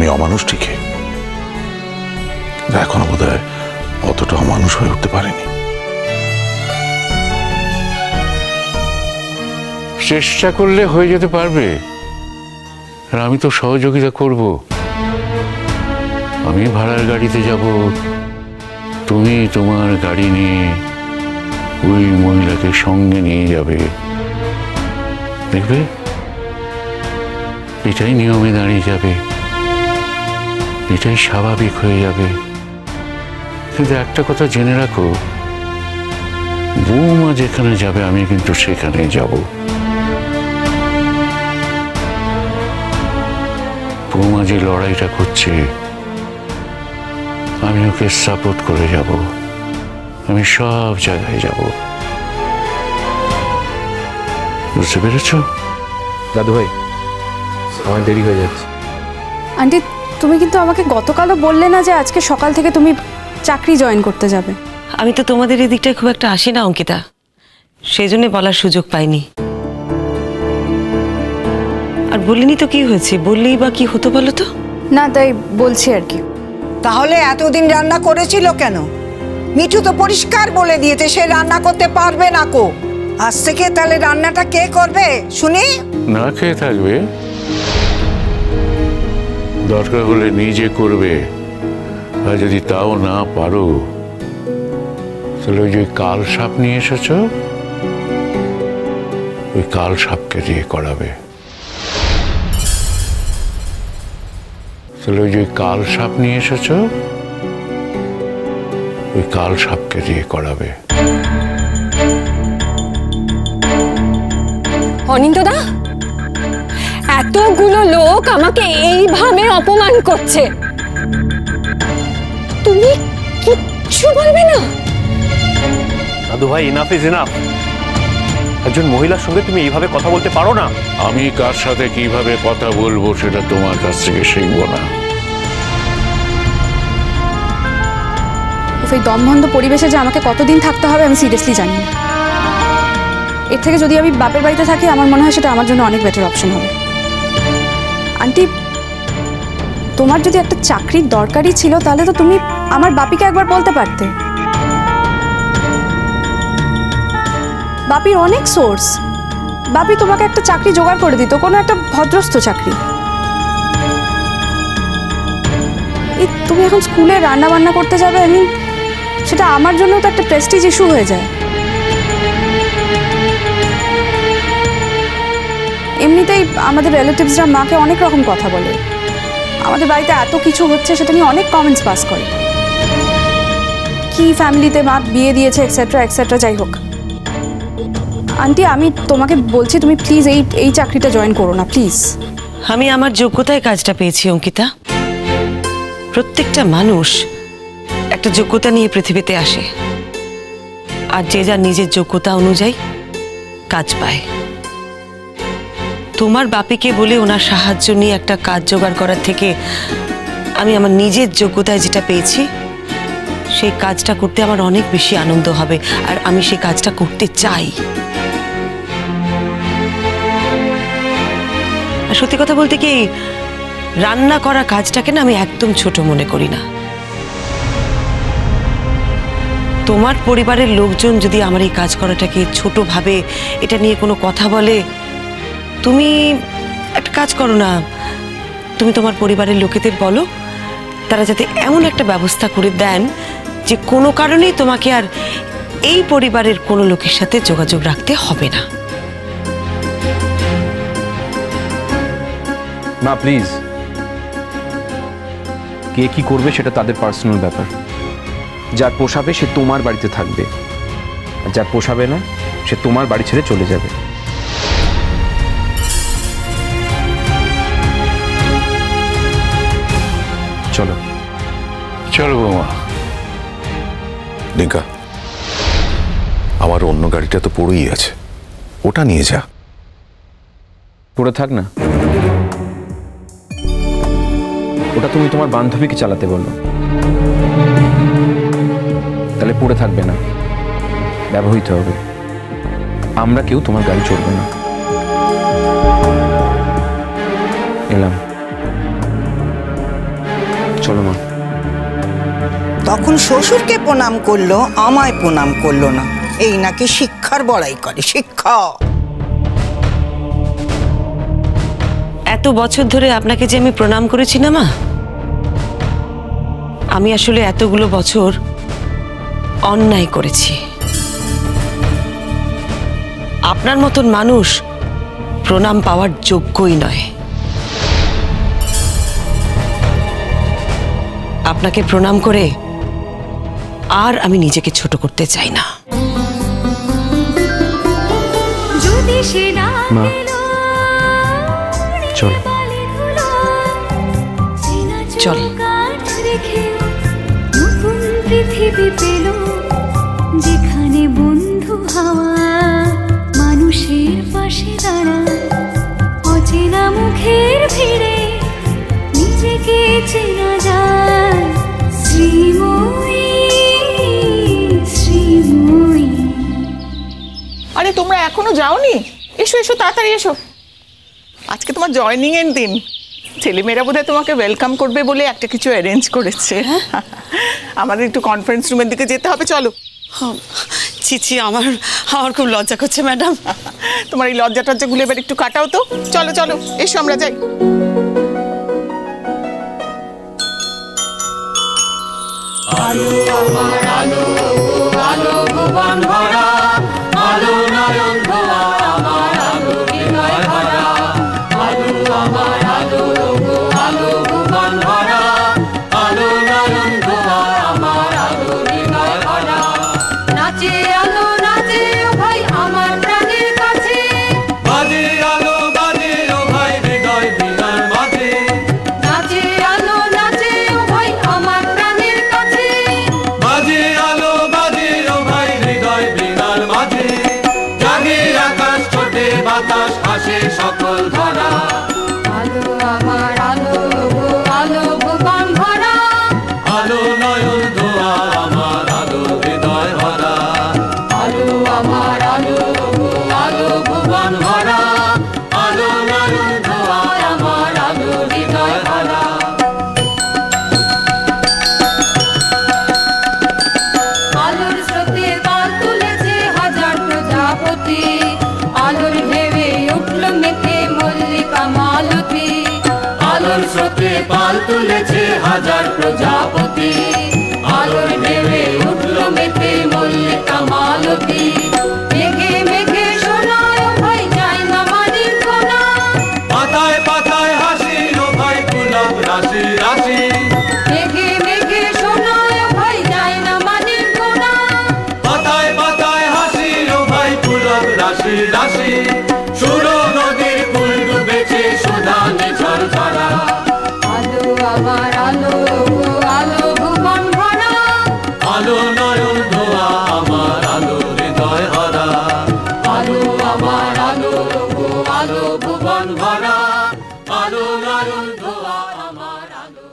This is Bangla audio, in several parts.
আমি অমানুষ ঠিকই, এখনো বোধহয় অতটা অমানুষ হয়ে উঠতে পারেনি। চেষ্টা করলে হয়ে যেতে পারবে, আর আমি তো সহযোগিতা করব। আমি ভাড়ার গাড়িতে যাব, তুমি তোমার গাড়ি নিয়ে ওই মহিলাকে সঙ্গে নিয়ে যাবে। দেখবে এটাই নিয়মে দাঁড়িয়ে যাবে, এটাই স্বাভাবিক হয়ে যাবে। কিন্তু একটা কথা জেনে রাখো, বৌমা যেখানে যাবে আমি কিন্তু সেখানেই যাব। বৌমা যে লড়াইটা করছে আমি ওকে সাপোর্ট করে যাব, আমি সব জায়গায় যাব। বুঝতে পেরেছ? দাদু ভাই, আমার দেরি হয়ে যাচ্ছে। আন্টি, তুমি কিন্তু আমাকে গতকালও বললে না যে আজকে সকাল থেকে তুমি চাকরি জয়েন করতে যাবে? আমি তো তোমাদের এই দিকটায় খুব একটা আসি না অঙ্কিতা, সেই জন্য বলার সুযোগ পাইনি। আর বলিনি তো কি হয়েছে, বললেই বা কি হতো বলো তো? না, তাই বলছি আর কি। তাহলে এতদিন রান্না করেছিল কেন? মিঠু তো পরিষ্কার বলে দিয়েছে সে রান্না করতে পারবে না। কো আজ থেকে তাহলে রান্নাটা কে করবে শুনি? না খেয়ে থাকবে, দরকার হলে নিজে করবে। আর যদি তাও না পারো তাহলে ওই যে কাল সাপ নিয়ে এসেছ, ওই কাল সাপকে দিয়ে করাবে। তাহলে ওই যে কাল সাপ নিয়ে এসেছ, ওই কাল সাপকে দিয়ে করাবে। অনিন্দদা, এতগুলো লোক আমাকে এইভাবে অপমান করছে, তুমি কিচ্ছু বলবে না? দাদু ভাই, ইনাফ ইজ ইনাফ। একজন মহিলার সঙ্গে তুমি এইভাবে কথা বলতে পারো না। আমি কার সাথে কিভাবে কথা বলবো সেটা তোমার কাছ থেকে শিখবো না। এই দমবন্ধ পরিবেশে যে আমাকে কতদিন থাকতে হবে আমি সিরিয়াসলি জানি না। এর থেকে যদি আমি বাপের বাড়িতে থাকি আমার মনে হয় সেটা আমার জন্য অনেক বেটার অপশন হবে। আন্টি, তোমার যদি একটা চাকরির দরকারই ছিল তাহলে তো তুমি আমার বাপিকে একবার বলতে পারতে। বাপির অনেক সোর্স, বাপি তোমাকে একটা চাকরি জোগাড় করে দিত, কোনো একটা ভদ্রস্থ চাকরি। এই তুমি এখন স্কুলে রান্না বান্না করতে যাবে, আমি সেটা আমার জন্য তো একটা প্রেস্টিজ ইস্যু হয়ে যায়। এমনিতেই আমাদের রিলেটিভসরা মাকে অনেক রকম কথা বলে, আমাদের বাড়িতে এত কিছু হচ্ছে সেটা নিয়ে অনেক কমেন্টস পাস করে, কি ফ্যামিলিতে মা বিয়ে দিয়েছে এক্সেট্রা এক্সেট্রা। যাই হোক আন্টি, আমি তোমাকে বলছি তুমি প্লিজ এই চাকরিটা জয়েন করো না প্লিজ। আমি আমার যোগ্যতায় কাজটা পেয়েছি অঙ্কিতা। প্রত্যেকটা মানুষ একটা যোগ্যতা নিয়ে পৃথিবীতে আসে, আর যে যার নিজের যোগ্যতা অনুযায়ী কাজ পায়। তোমার বাপিকে বলে ওনার সাহায্য নিয়ে একটা কাজ জোগাড় করার থেকে আমি আমার নিজের যোগ্যতায় যেটা পেয়েছি সেই কাজটা করতে আমার অনেক বেশি আনন্দ হবে, আর আমি সেই কাজটা করতে চাই। আর সত্যি কথা বলতে কি, রান্না করা কাজটাকে না আমি একদম ছোট মনে করি না। তোমার পরিবারের লোকজন যদি আমার এই কাজ করাটাকে ছোট ভাবে, এটা নিয়ে কোনো কথা বলে, তুমি একটা কাজ করো না, তুমি তোমার পরিবারের লোকেদের বলো তারা যাতে এমন একটা ব্যবস্থা করে দেন যে কোনো কারণেই তোমাকে আর এই পরিবারের কোনো লোকের সাথে যোগাযোগ রাখতে হবে না। না প্লিজ, কে কি করবে সেটা তাদের পার্সোনাল ব্যাপার। যার পোষাবে সে তোমার বাড়িতে থাকবে, আর যার পোষাবে না সে তোমার বাড়ি ছেড়ে চলে যাবে। চলো চলো বৌমা। ডিঙ্কা, আমার অন্য গাড়িটা তো পড়েই আছে, ওটা নিয়ে যা। পড়ে থাক না, ওটা তুমি তোমার বান্ধবীকে চালাতে বলো, তাহলে পড়ে থাকবে না, ব্যবহৃত হবে। আমরা কেউ তোমার গাড়ি চড়বো না। এলাম। চলো মা। তখন শ্বশুরকে প্রণাম করলো, আমায় প্রণাম করলো না। এই নাকি শিক্ষার বড়াই করে। শিক্ষা এত বছর ধরে আপনাকে যে আমি প্রণাম করেছি না মা, আমি আসলে এতগুলো বছর অন্যায় করেছি। আপনার মতন মানুষ প্রণাম পাওয়ার যোগ্যই নয়। আপনাকে প্রণাম করে আর আমি নিজেকে ছোট করতে চাই না। মা চলো। চল। পৃথিবী পেল যেখানে বন্ধু হাওয়া মানুষের পাশে দাঁড়ায়, অচেনা মুখের ভিড়ে নিজেকে চেনা যায়। শ্রীময়ী শ্রীময়ী। আরে তোমরা এখনো যাওনি? এসো এসো, তাড়াতাড়ি এসো। আজকে তোমার জয়নিং এর দিন। ছেলেমেয়েরা বোধহয় তোমাকে ওয়েলকাম করবে বলে একটা কিছু অ্যারেঞ্জ করেছে। আমাদের একটু কনফারেন্স রুমের দিকে যেতে হবে, চলো। চিচি, আমার খুব লজ্জা করছে ম্যাডাম। তোমার এই লজ্জা টজ্জা গুলো এবার একটু কাটাও তো। চলো চলো, এসো আমরা যাই। আলো আমার আলো, আলো ভুবন ভরা, আলো নয়ন ধোয়া আমার আলো হৃদয় ভরা। আলো আমার আলো, আলো ভুবন ভরা, আলো নয়ন ধোয়া আমার আলো হৃদয় ভরা। নাচে আলো নাচে ও ভাই আমার প্রাণের কাছে, বাজে আলো বাজে ও ভাই হৃদয় বীণার মাঝে। নাচে আলো নাচে ও ভাই আমার প্রাণের কাছে, বাজে আলো বাজে ও ভাই হৃদয় বীণার মাঝে। জাগে আকাশ ছোটে বাতাস হাসে সকল ধরা। আলো আমার আলো, আলো ভুবন ভরা, আলো নয়ন ধোয়া আমার আলো হৃদয় ভরা। আলো আমার আলো, আলো ভুবন ভরা, আলো নয়ন ধোয়া আমার আলো হৃদয় ভরা। আলোর স্রোতে পাল তুলেছে হাজার প্রজাপতি, আলোর ঢেউয়ে উঠল মেতে মল্লিকা মালতী। আলোর স্রোতে পাল তুলেছে হাজার প্রজাপতি, আলোর ঢেউয়ে উঠল মেতে মল্লিকা মালতী। মেঘে মেঘে শোনায় ও ভাই যায় না মানিক গোনা, পাতায় পাতায় হাসি ও ভাই গোলাপ রাশি রাশি। মেঘে মেঘে শোনায় ও ভাই যায় না মানিক গোনা, পাতায় পাতায় হাসি ও ভাই গোলাপ রাশি রাশি। সুরো নদীর কুল ডুবেছে সুধানে ঝরঝরা। আলো আমার আলো, আলো ভুবন ভরা, আলো নয়ন ধোয়া আমার আলো হৃদয় ভরা। আলো আমার আলো, আলো ভুবন ভরা, আলো নয়ন ধোয়া আমার আলো।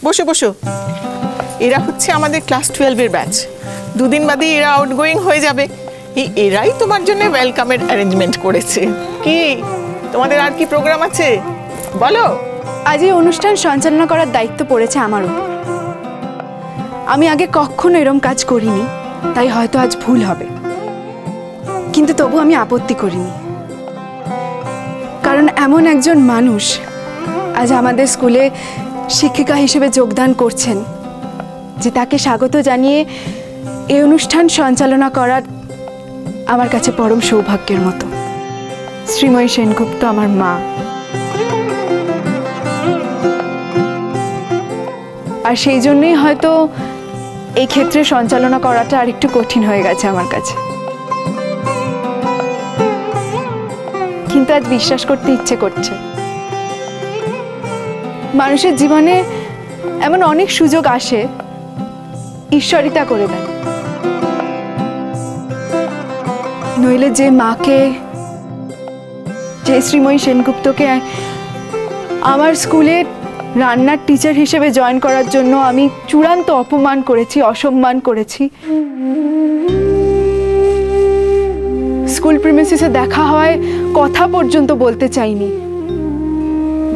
বসো বসো। এরা হচ্ছে আমাদের ক্লাস 12-এর ব্যাচ। দুদিন বাদে এরা আউটগোয়িং হয়ে যাবে। এরাই তোমার জন্য ওয়েলকামের অ্যারেঞ্জমেন্ট করেছে। কি তোমাদের আর কি প্রোগ্রাম আছে বলো? আজ এই অনুষ্ঠান সঞ্চালনা করার দায়িত্ব পড়েছে আমার উপর। আমি আগে কখনো এরম কাজ করিনি, তাই হয়তো আজ ভুল হবে, কিন্তু তবু আমি আপত্তি করিনি। কারণ এমন একজন মানুষ আজ আমাদের স্কুলে শিক্ষিকা হিসেবে যোগদান করছেন, যে তাকে স্বাগত জানিয়ে এই অনুষ্ঠান সঞ্চালনা করার আমার কাছে পরম সৌভাগ্যের মতো। শ্রীময়ী সেনগুপ্ত আমার মা, আর সেই জন্যই হয়তো এই ক্ষেত্রে সঞ্চালনা করাটা আরেকটু কঠিন হয়ে গেছে আমার কাছে। কিন্তু আজ বিশ্বাস করতে ইচ্ছে করছে, মানুষের জীবনে এমন অনেক সুযোগ আসে, ঈশ্বরই তা করে দেন। নইলে যে মাকে, যে শ্রীময়ী সেনগুপ্তকে আমার স্কুলে রান্নার টিচার হিসেবে জয়েন করার জন্য আমি চূড়ান্ত অপমান করেছি, অসম্মান করেছি, স্কুল প্রিমিসিসে দেখা হয়, কথা পর্যন্ত বলতে চাইনি।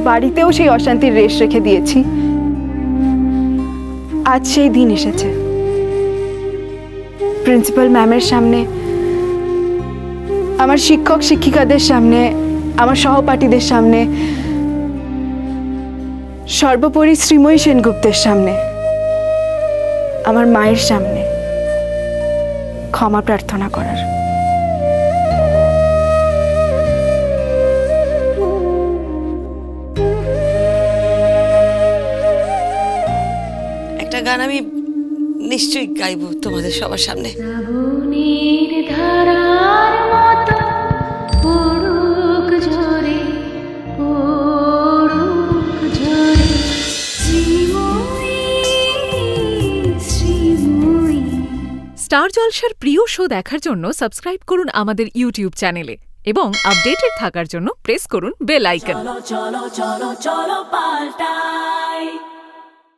বাড়িতেও সেই অশান্তির রেশ রেখে দিয়েছি। আজ সেই দিন এসেছে। প্রিন্সিপাল ম্যামের সামনে, আমার শিক্ষক শিক্ষিকাদের সামনে, আমার সহপাঠীদের সামনে, সর্বোপরি শ্রীময়ী সেনগুপ্তের সামনে, আমার মায়ের সামনে ক্ষমা প্রার্থনা করার। একটা গান আমি নিশ্চয়ই গাইবো তোমাদের সবার সামনে। শ্রাবণের ধারার মতো পড়ুক ঝরে, পড়ুক ঝরে, শ্রীময়ী, শ্রীময়ী। স্টার জলসার প্রিয় শো দেখার জন্য সাবস্ক্রাইব করুন আমাদের ইউটিউব চ্যানেলে এবং আপডেটেড থাকার জন্য প্রেস করুন বেল আইকন। চলো চলো চলো চলো পাল্টাই।